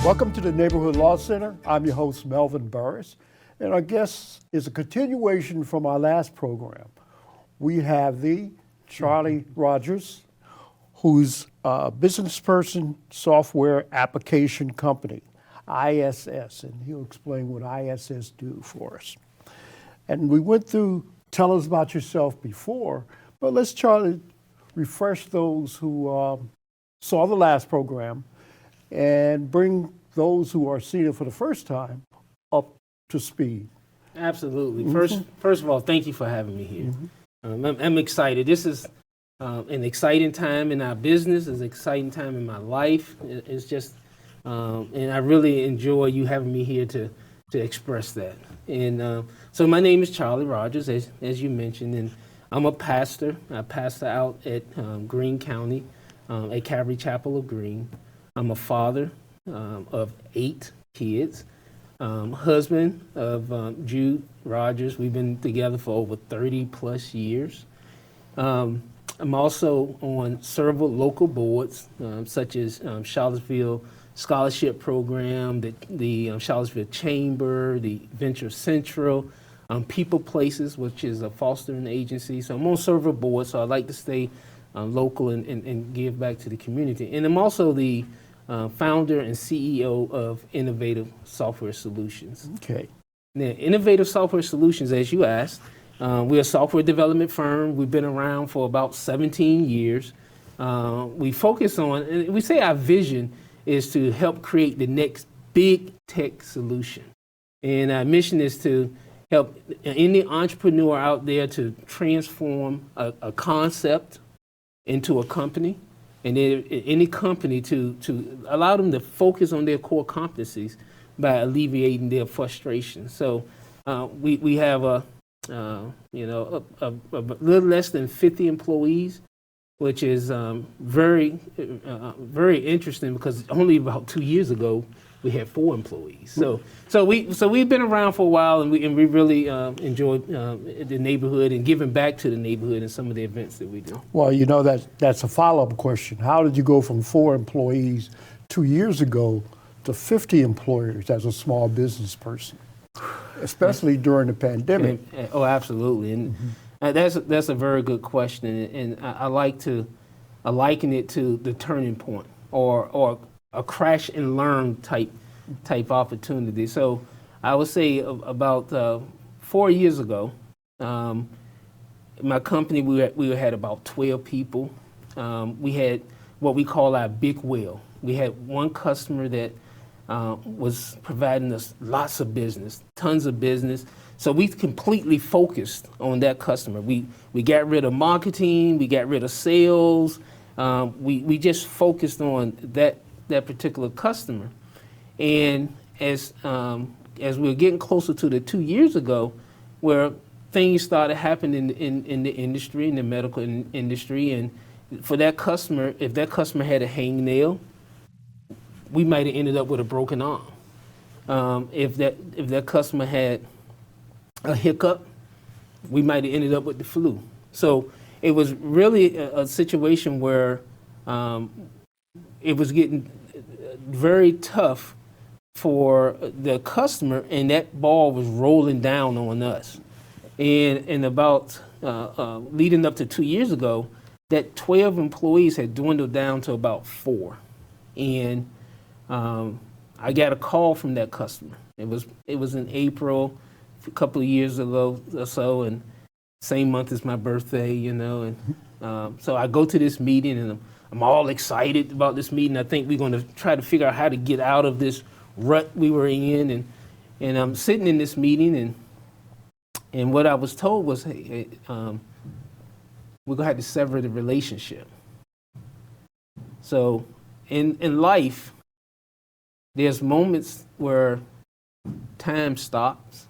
Welcome to the Neighborhood Law Center. I'm your host, Melvin Burruss, and our guest is a continuation from our last program. We have the Charlie Rogers, who's a business person, software application company, ISS, and he'll explain what ISS do for us. And we went through, tell us about yourself before, but let's, Charlie, refresh those who saw the last program and bring those who are seeing it for the first time up to speed. Absolutely. First of all, thank you for having me here. I'm excited. This is an exciting time in our business. It's an exciting time in my life. It's just, and I really enjoy you having me here to express that. And so my name is Charlie Rogers, as you mentioned, and I'm a pastor. I pastor out at Greene County, at Calvary Chapel of Greene. I'm a father of 8 kids, husband of Jude Rogers. We've been together for over 30 plus years. I'm also on several local boards, such as Charlottesville Scholarship Program, the Charlottesville Chamber, the Venture Central, People Places, which is a fostering agency. So I'm on several boards, so I like to stay local and give back to the community. And I'm also the founder and CEO of Innovative Software Solutions. Okay. Now, Innovative Software Solutions, as you asked, we're a software development firm. We've been around for about 17 years. We focus on, and we say our vision is to help create the next big tech solution. And our mission is to help any entrepreneur out there to transform a concept into a company, and any company to allow them to focus on their core competencies by alleviating their frustration. So we have a little less than 50 employees, which is very interesting because only about 2 years ago we had 4 employees. So we've been around for a while, and we really enjoyed the neighborhood and giving back to the neighborhood and some of the events that we do. Well, you know, that's a follow-up question. How did you go from 4 employees 2 years ago to 50 employers as a small business person, especially during the pandemic? Oh, absolutely. And that's a very good question. And I like to liken it to the turning point or a crash and learn type opportunity. So I would say about 4 years ago, my company, we had about 12 people. We had what we call our big whale. We had one customer that was providing us lots of business, tons of business. So we completely focused on that customer. We got rid of marketing, we got rid of sales. We just focused on that particular customer. And as we were getting closer to the 2 years ago, where things started happening in the industry, in the medical industry, and for that customer, if that customer had a hangnail, we might have ended up with a broken arm. If that customer had a hiccup, we might have ended up with the flu. So it was really a situation where it was getting very tough for the customer, and that ball was rolling down on us. And about leading up to 2 years ago, that 12 employees had dwindled down to about 4. And I got a call from that customer. It was in April, a couple of years ago or so, and same month as my birthday, you know. And so I go to this meeting, and I'm all excited about this meeting. I think we're going to try to figure out how to get out of this rut we were in. And I'm sitting in this meeting, and what I was told was, hey, we're going to have to sever the relationship. So in life, there's moments where time stops.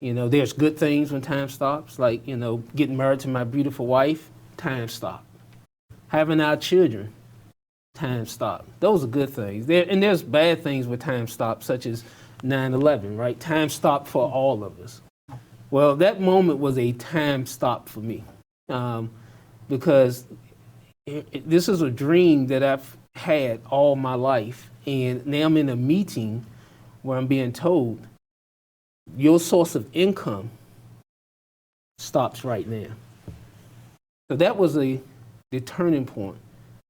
You know, there's good things when time stops, like, you know, getting married to my beautiful wife, time stopped. Having our children, time stopped. Those are good things. And there's bad things where time stops, such as 9/11, right? Time stopped for all of us. Well, that moment was a time stop for me, because this is a dream that I've had all my life, And now I'm in a meeting where I'm being told your source of income stops right now. So that was the turning point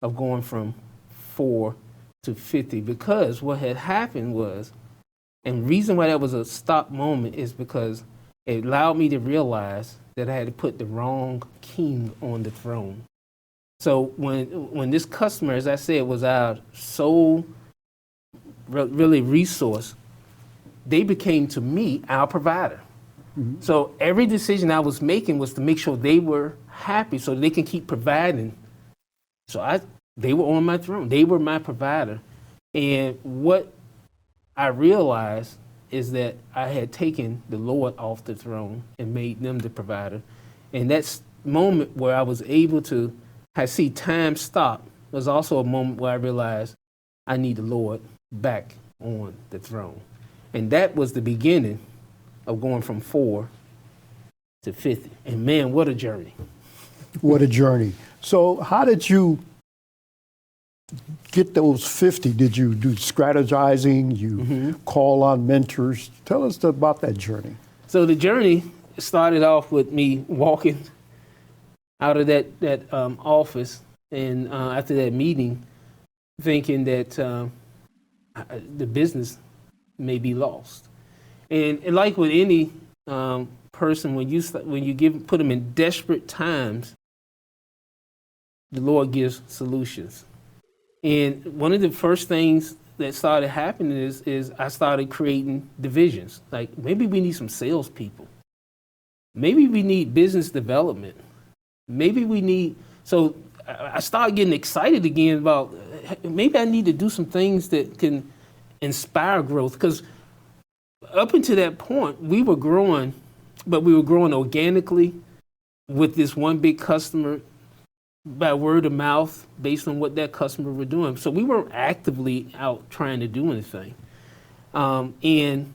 of going from 4 to 50, because what had happened was, and reason why that was a stop moment is because it allowed me to realize that I had to put the wrong king on the throne. So when this customer, as I said, was our sole really resource, they became to me our provider. Mm-hmm. So every decision I was making was to make sure they were happy so they can keep providing. So they were on my throne. They were my provider. And what I realized is that I had taken the Lord off the throne and made them the provider. And that moment where I was able to see time stop was also a moment where I realized I need the Lord back on the throne. And that was the beginning of going from 4 to 50. And man, what a journey. What a journey. So how did you get those 50? Did you do strategizing? You call on mentors? Tell us about that journey. So the journey started off with me walking out of that office, and after that meeting, thinking that the business may be lost. And like with any person, when you put them in desperate times, the Lord gives solutions. And one of the first things that started happening is I started creating divisions. Like, maybe we need some salespeople. Maybe we need business development. Maybe we need, so I started getting excited again about maybe I need to do some things that can inspire growth. Because up until that point, we were growing, but we were growing organically with this one big customer by word of mouth based on what that customer were doing. So we weren't actively out trying to do anything. And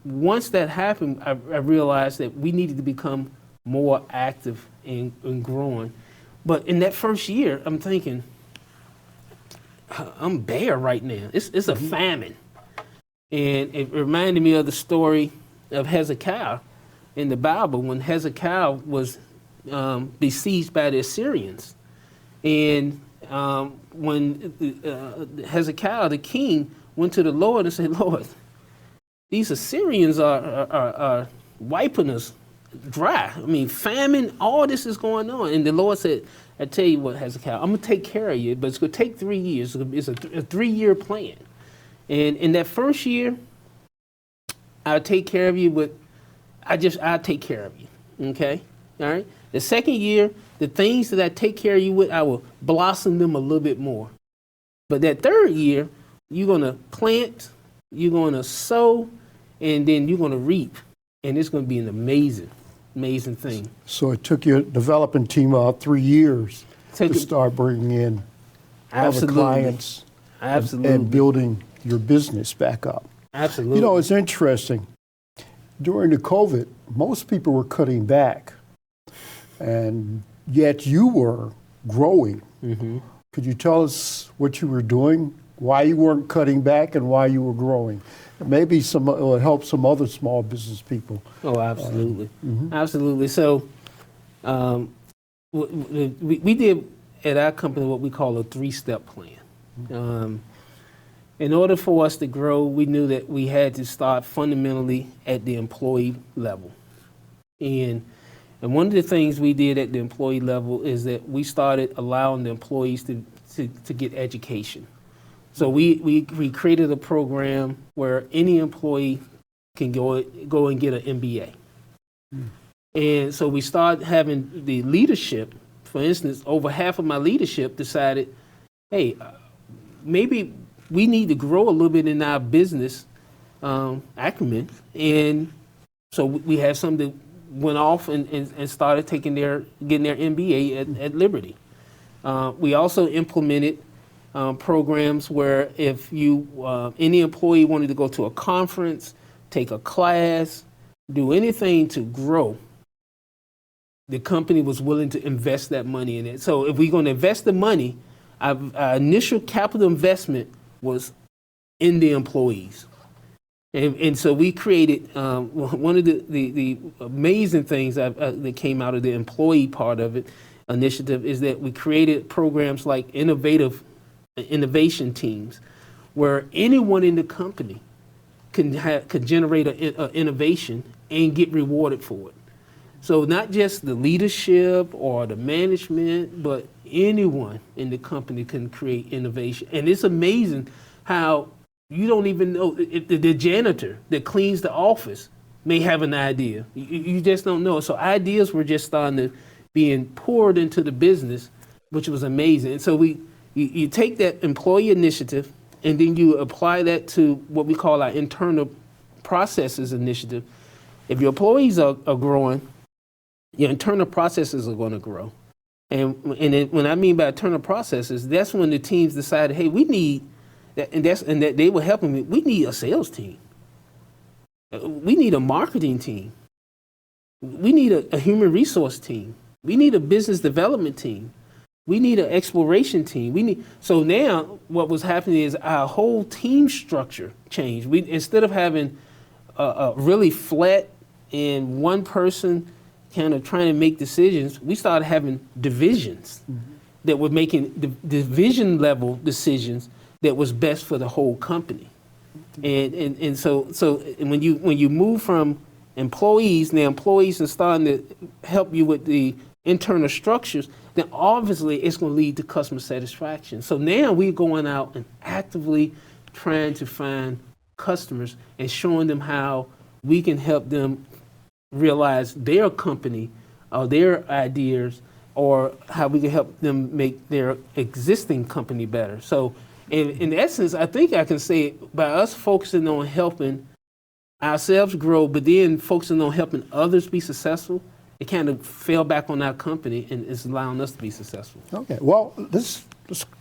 once that happened, I realized that we needed to become more active in growing. But in that first year, I'm thinking, I'm bare right now. It's a famine. And it reminded me of the story of Hezekiah in the Bible, when Hezekiah was besieged by the Assyrians. And when Hezekiah, the king, went to the Lord and said, Lord, these Assyrians are wiping us dry. I mean, famine, all this is going on. And the Lord said, I tell you what, Hezekiah, I'm going to take care of you, but it's going to take 3 years. It's a 3-year plan. And in that first year, I'll take care of you, but I'll take care of you. Okay? All right? The second year, the things that I take care of you with, I will blossom them a little bit more. But that third year, you're going to plant, you're going to sow, and then you're going to reap. And it's going to be an amazing thing. So it took your development team 3 years to start bringing in other clients and building your business back up. Absolutely. You know, it's interesting. During the COVID, most people were cutting back, and yet you were growing. Mm-hmm. Could you tell us what you were doing, why you weren't cutting back, and why you were growing? Maybe it will help some other small business people. Oh, absolutely. Absolutely. So we did at our company what we call a 3-step plan. In order for us to grow, we knew that we had to start fundamentally at the employee level. And one of the things we did at the employee level is that we started allowing the employees to get education. So we created a program where any employee can go and get an MBA. And so we started having the leadership. For instance, over half of my leadership decided, hey, maybe we need to grow a little bit in our business acumen. And so we had some that went off and started getting their MBA at Liberty. We also implemented programs where if any employee wanted to go to a conference, take a class, do anything to grow, the company was willing to invest that money in it. So if we're going to invest the money, our initial capital investment was in the employees. And so we created one of the amazing things that came out of the employee part of it initiative is that we created programs like innovation teams, where anyone in the company could generate an innovation and get rewarded for it. So not just the leadership or the management, but anyone in the company can create innovation. And it's amazing how you don't even know if the janitor that cleans the office may have an idea. You just don't know. So ideas were just starting to being poured into the business, which was amazing. And so you take that employee initiative and then you apply that to what we call our internal processes initiative. If your employees are growing, your internal processes are going to grow. And when I mean by internal processes, that's when the teams decided, hey, we need and that they were helping me. We need a sales team. We need a marketing team. We need a human resource team. We need a business development team. We need an exploration team. So now what was happening is our whole team structure changed. Instead of having a really flat and one person kind of trying to make decisions, we started having divisions that were making division level decisions that was best for the whole company. And so when you move from employees, now employees are starting to help you with the internal structures, then obviously it's going to lead to customer satisfaction. So now we're going out and actively trying to find customers and showing them how we can help them realize their company or their ideas, or how we can help them make their existing company better. So in essence, I think I can say by us focusing on helping ourselves grow, but then focusing on helping others be successful, it kind of fell back on our company and it's allowing us to be successful. Okay, well, let's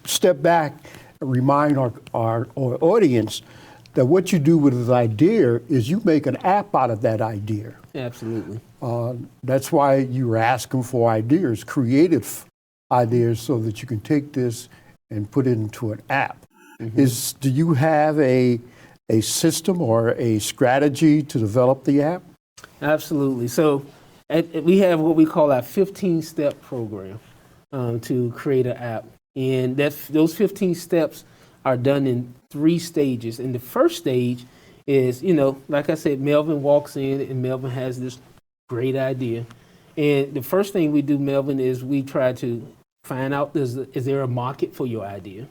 step back and remind our audience that what you do with this idea is you make an app out of that idea. Absolutely. That's why you were asking for ideas, creative ideas, so that you can take this and put it into an app. Mm-hmm. Do you have a system or a strategy to develop the app? Absolutely. So we have what we call our 15-step program to create an app. And those 15 steps are done in 3 stages. And the first stage is, like I said, Melvin walks in and Melvin has this great idea. And the first thing we do, Melvin, is we try to find out, is there a market for your idea?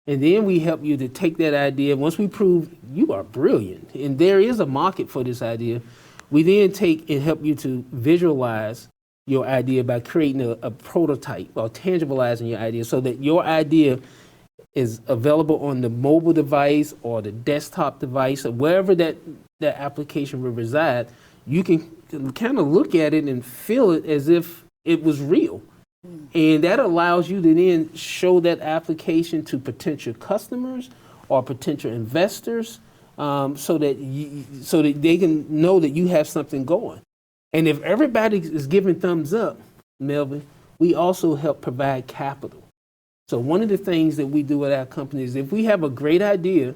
And then we help you to take that idea. Once we prove you are brilliant and there is a market for this idea, we then take and help you to visualize your idea by creating a prototype or tangibilizing your idea so that your idea is available on the mobile device or the desktop device or wherever that application will reside. You can kind of look at it and feel it as if it was real. And that allows you to then show that application to potential customers or potential investors, so that they can know that you have something going. And if everybody is giving thumbs up, Melvin, we also help provide capital. So one of the things that we do at our company is if we have a great idea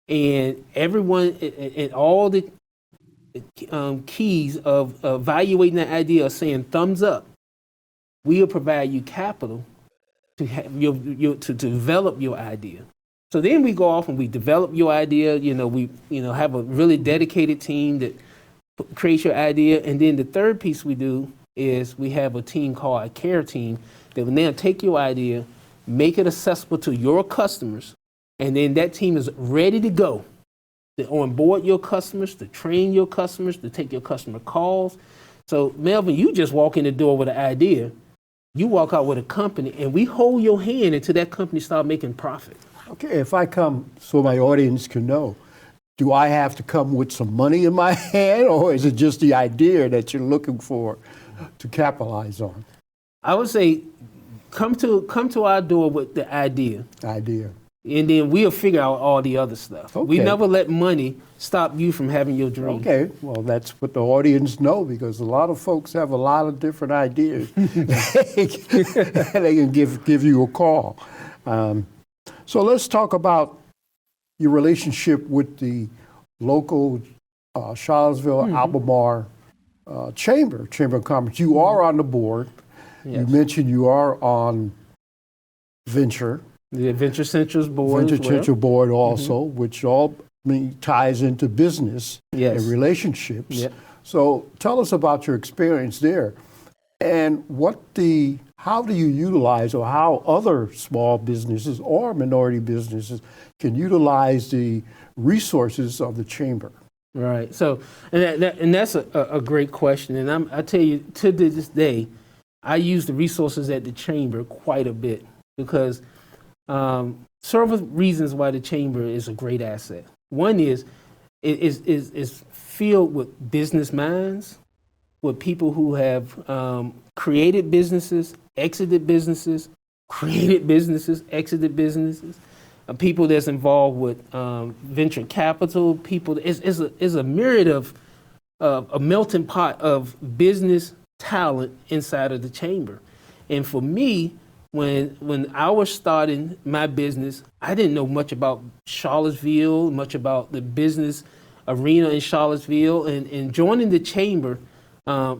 and everyone and all the keys of evaluating that idea are saying thumbs up, we'll provide you capital to have to develop your idea. So then we go off and we develop your idea. We have a really dedicated team that creates your idea. And then the third piece we do is we have a team called a care team that will now take your idea, make it accessible to your customers, and then that team is ready to go to onboard your customers, to train your customers, to take your customer calls. So Melvin, you just walk in the door with an idea. You walk out with a company, and we hold your hand until that company starts making profit. Okay, if I come, so my audience can know, do I have to come with some money in my hand, or is it just the idea that you're looking for to capitalize on? I would say come to our door with the idea. And then we'll figure out all the other stuff. Okay. We never let money stop you from having your dream. Okay, well, that's what the audience know, because a lot of folks have a lot of different ideas. They can give you a call. So let's talk about your relationship with the local Charlottesville, Albemarle Chamber of Commerce. You are on the board. Yes. You mentioned you are on Venture. The Venture Central's board. Venture Central board also, which all ties into business Yes. and relationships. Yep. So tell us about your experience there, and how do you utilize, or how other small businesses or minority businesses can utilize the resources of the chamber? Right. So, and that's a great question. And I tell you, to this day, I use the resources at the chamber quite a bit because several reasons why the chamber is a great asset. One is filled with business minds, with people who have created businesses, exited businesses, created businesses, exited businesses. People that's involved with venture capital. People is a myriad of a melting pot of business talent inside of the chamber. And for me, when I was starting my business, I didn't know much about Charlottesville, much about the business arena in Charlottesville, and joining the chamber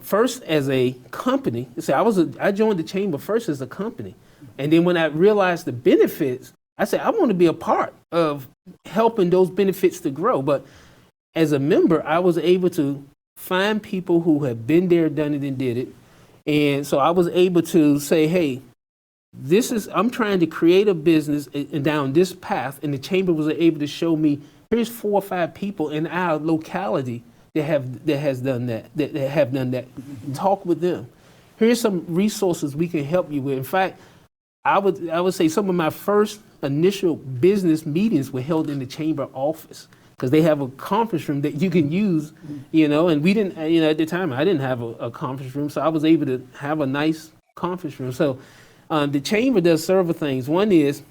first as a company. I joined the chamber first as a company, and then when I realized the benefits, I said I want to be a part of helping those benefits to grow. But as a member, I was able to find people who had been there, done it, and did it, and so I was able to say, hey, I'm trying to create a business and down this path, and the chamber was able to show me here's 4 or 5 people in our locality that have done that. Talk with them. Here's some resources we can help you with. In fact, I would say some of my first initial business meetings were held in the chamber office because they have a conference room that you can use, and we didn't, at the time I didn't have a conference room, so I was able to have a nice conference room. So the chamber does several things. One is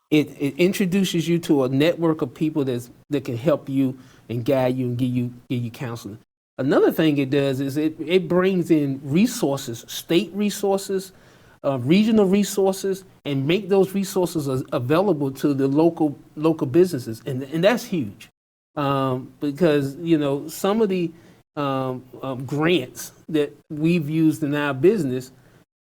it introduces you to a network of people that can help you and guide you and give you counseling. Another thing it does is it brings in resources, state resources, regional resources, and make those resources available to the local businesses, and that's huge because some of the grants that we've used in our business.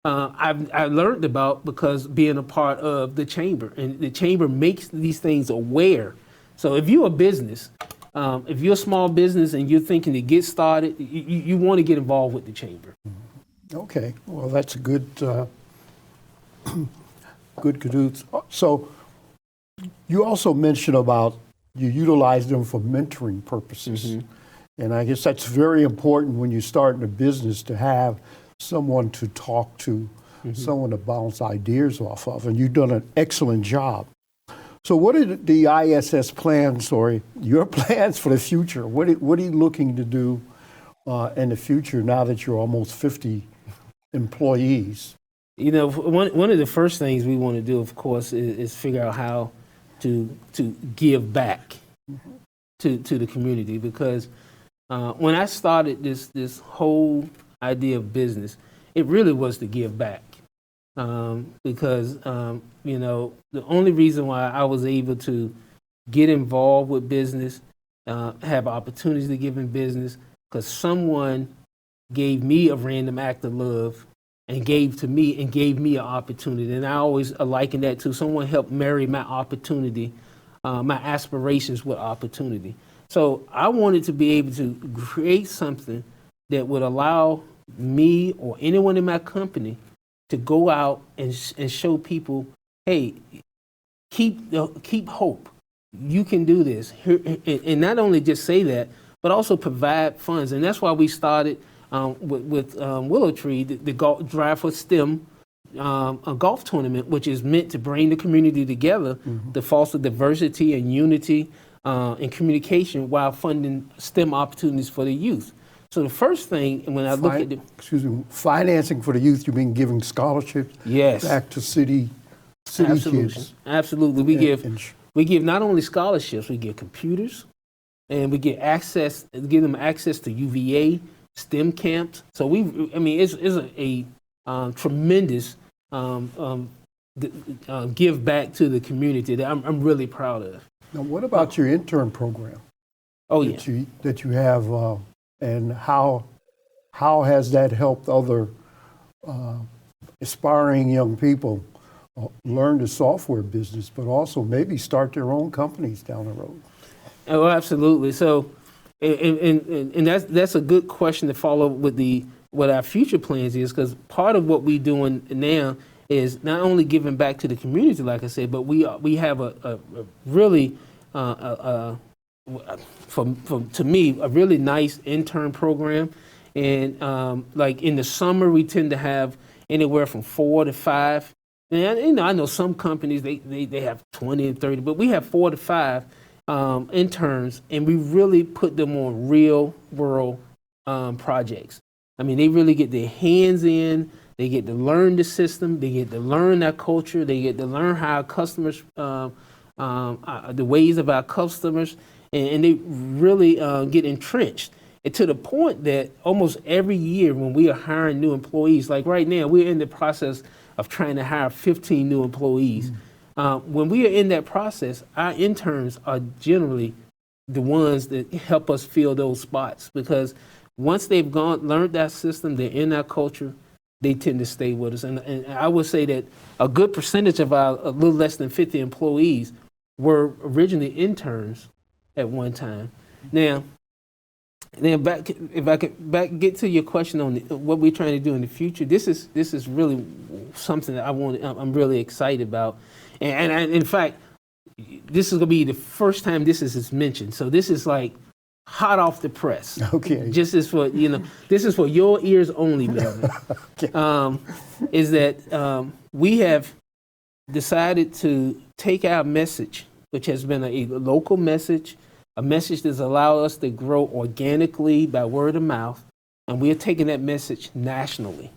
I learned about because being a part of the chamber, and the chamber makes these things aware. So if you're a business, if you're a small business and you're thinking to get started, you want to get involved with the chamber. Okay, well that's a good good. So you also mentioned about you utilize them for mentoring purposes, and I guess that's very important when you're starting a business to have someone to talk to, someone to bounce ideas off of, and you've done an excellent job. So what are the ISS plans, or your plans for the future? What are you looking to do in the future now that you're almost 50 employees? One of the first things we want to do, of course, is figure out how to give back to the community, because when I started this whole idea of business, it really was to give back, because the only reason why I was able to get involved with business, have opportunities to give in business, because someone gave me a random act of love and gave me an opportunity. And I always liken that to someone helped marry my opportunity, my aspirations with opportunity. So I wanted to be able to create something that would allow me or anyone in my company to go out and show people, hey, keep hope. You can do this. And not only just say that, but also provide funds. And that's why we started with Willow Tree, the Drive for STEM a golf tournament, which is meant to bring the community together to foster diversity and unity and communication while funding STEM opportunities for the youth. So the first thing, when I look at the financing for the youth, you mean giving scholarships back to city kids? Absolutely. We give not only scholarships, we give computers, and we give them access to UVA, STEM camps. So it's a tremendous give back to the community that I'm really proud of. Now, what about your intern program Oh yeah. that you have, and how has that helped other aspiring young people learn the software business, but also maybe start their own companies down the road? Oh, absolutely. So, and that's a good question to follow with what our future plans is, because part of what we're doing now is not only giving back to the community, like I said, but we have a really to me a really nice intern program, and like in the summer we tend to have anywhere from 4 to 5. And I know some companies they have 20 and 30, but we have 4 to 5 interns, and we really put them on real world projects. I mean, they really get their hands in. They get to learn the system. They get to learn our culture. They get to learn how our customers, the ways of our customers, and they really get entrenched. And to the point that almost every year when we are hiring new employees, like right now, we're in the process of trying to hire 15 new employees. When we are in that process, our interns are generally the ones that help us fill those spots, because once they've learned that system, they're in our culture, they tend to stay with us. And I would say that a good percentage of our a little less than 50 employees were originally interns at one time. Now, if I could get to your question on what we're trying to do in the future, this is really something that I'm really excited about, and in fact, this is gonna be the first time this is mentioned. So this is like hot off the press. Okay. Just as for this is for your ears only, Melvin. Okay. Is that we have decided to take our message, which has been a local message, a message that's allowed us to grow organically by word of mouth, and we are taking that message nationally.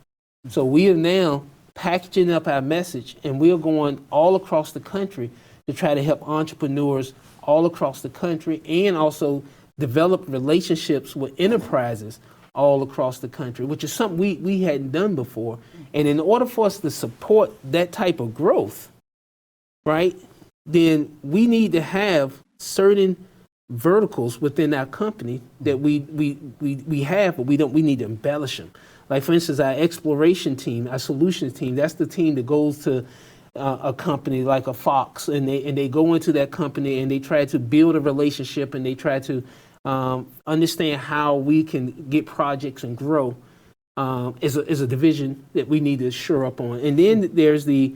So we are now packaging up our message, and we are going all across the country to try to help entrepreneurs all across the country, and also develop relationships with enterprises all across the country, which is something we hadn't done before. And in order for us to support that type of growth, right, then we need to have certain verticals within our company that we have, but we need to embellish them. Like, for instance, our exploration team, our solutions team, that's the team that goes to a company like a Fox, and they go into that company and they try to build a relationship, and they try to understand how we can get projects and grow. Is a division that we need to shore up on. And then there's the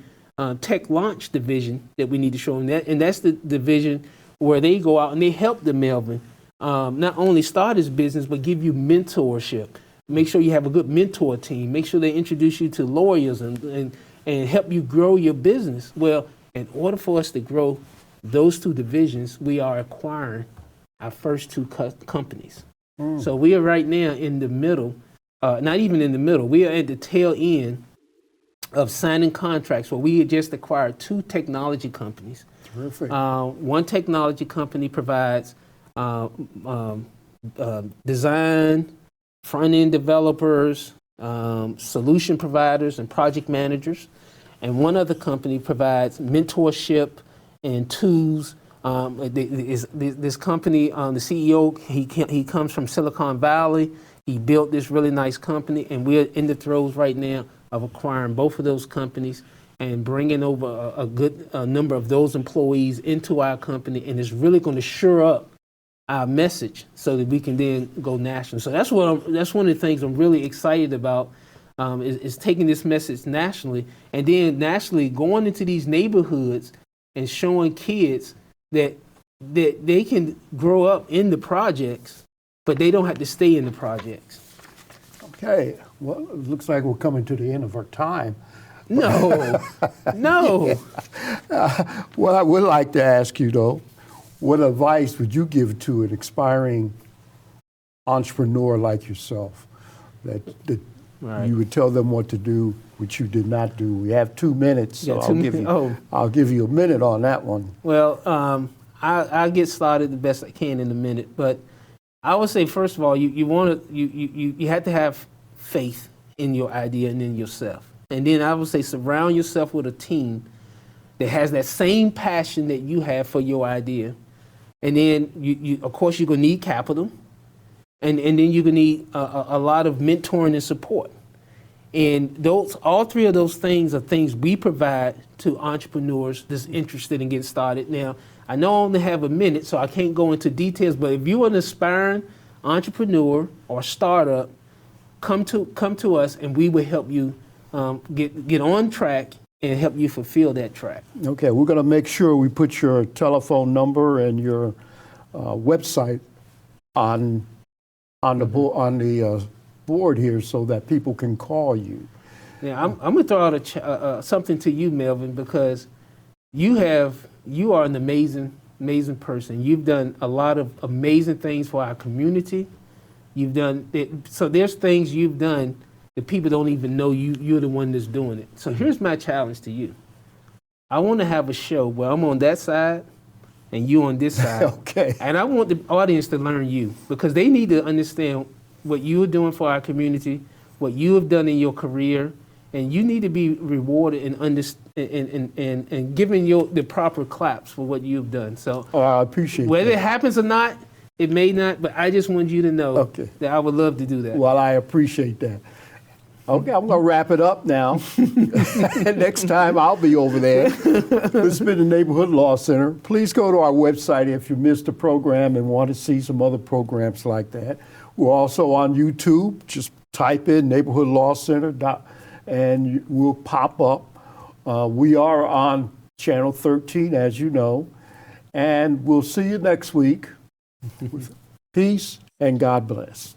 tech launch division that we need to show them that, and that's the division where they go out and they help the Melvin not only start his business, but give you mentorship. Make sure you have a good mentor team. Make sure they introduce you to lawyers and help you grow your business. Well, in order for us to grow those two divisions, we are acquiring our first two companies. So we are right now in the middle, not even in the middle, we are at the tail end of signing contracts where we had just acquired 2 technology companies. Terrific. One technology company provides design, front-end developers, solution providers, and project managers. And one other company provides mentorship and tools. This company, the CEO, he comes from Silicon Valley. He built this really nice company, and we're in the throes right now of acquiring both of those companies and bringing over a good number of those employees into our company, and it's really going to shore up our message so that we can then go national. So that's one of the things I'm really excited about, is taking this message nationally, and then nationally going into these neighborhoods and showing kids that they can grow up in the projects, but they don't have to stay in the projects. Okay. Well, it looks like we're coming to the end of our time. No, no. Well, I would like to ask you, though, what advice would you give to an aspiring entrepreneur like yourself that Right. you would tell them what to do, which you did not do? We have 2 minutes, so Yeah, I'll give you a minute on that one. Well, I'll get started the best I can in a minute, but I would say, first of all, you have to have faith in your idea and in yourself. And then I would say surround yourself with a team that has that same passion that you have for your idea. And then, you of course, you're going to need capital. And then you're going to need a lot of mentoring and support. And all three of those things are things we provide to entrepreneurs that's interested in getting started. Now, I know I only have a minute, so I can't go into details, but if you're an aspiring entrepreneur or startup, come to us and we will help you get on track and help you fulfill that track. Okay, we're going to make sure we put your telephone number and your website on the board here so that people can call you. Now, I'm going to throw out something to you, Melvin, because you are an amazing person. You've done a lot of amazing things for our community. So there's things you've done that people don't even know you're the one that's doing it. So here's my challenge to you. I want to have a show where I'm on that side and you on this side. Okay. And I want the audience to learn you because they need to understand what you're doing for our community, what you have done in your career, and you need to be rewarded and given the proper claps for what you've done. So I appreciate whether that. it happens or not, it may not, but I just want you to know that I would love to do that. Well, I appreciate that. Okay, I'm going to wrap it up now. Next time I'll be over there. This has been the Neighborhood Law Center. Please go to our website if you missed a program and want to see some other programs like that. We're also on YouTube. Just type in Neighborhood Law Center and we'll pop up. We are on Channel 13, as you know. And we'll see you next week. Peace and God bless.